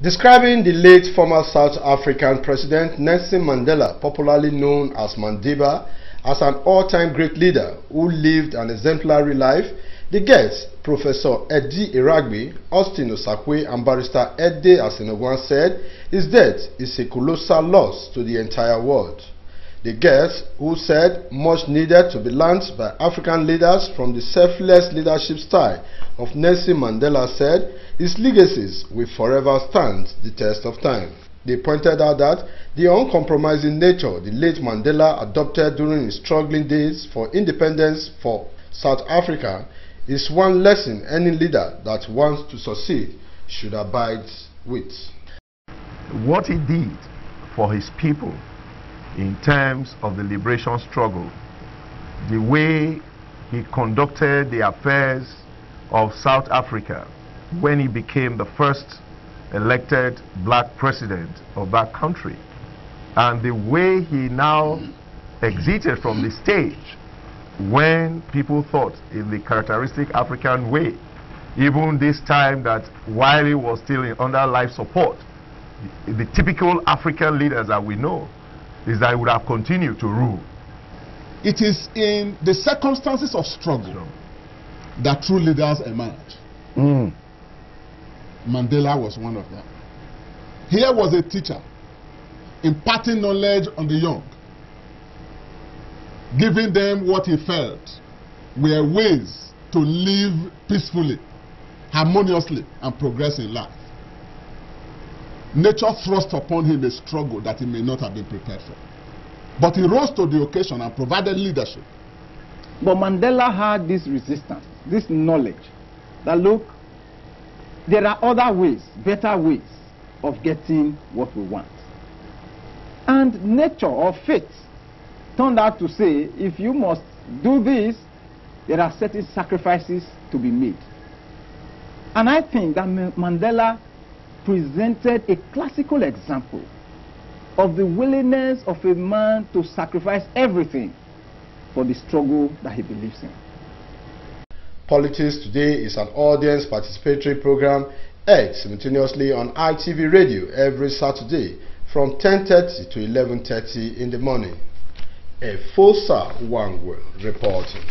Describing the late former South African President Nelson Mandela, popularly known as Madiba, as an all-time great leader who lived an exemplary life, the guests, Professor Eddie Iragbe, Austin Osakwe, and Barrister Ede Asenogwan said his death is a colossal loss to the entire world. The guests, who said much needed to be learned by African leaders from the selfless leadership style of Nelson Mandela, said his legacies will forever stand the test of time. They pointed out that the uncompromising nature the late Mandela adopted during his struggling days for independence for South Africa is one lesson any leader that wants to succeed should abide with. What he did for his people in terms of the liberation struggle, the way he conducted the affairs of South Africa when he became the first elected black president of that country, and the way he now exited from the stage when people thought in the characteristic African way, even this time that while he was still under life support, the typical African leaders that we know is that he would have continued to rule. It is in the circumstances of struggle that true leaders emerge. Mandela was one of them. Here was a teacher imparting knowledge on the young, giving them what he felt were ways to live peacefully, harmoniously, and progress in life. Nature thrust upon him a struggle that he may not have been prepared for. But he rose to the occasion and provided leadership. But Mandela had this resistance, this knowledge that, look, there are other ways, better ways of getting what we want. And nature or fate turned out to say, if you must do this, there are certain sacrifices to be made. And I think that Mandela presented a classical example of the willingness of a man to sacrifice everything for the struggle that he believes in. Politics Today is an audience participatory program aired simultaneously on ITV Radio every Saturday from 10:30 to 11:30 in the morning. A Fosa Wangwe reporting.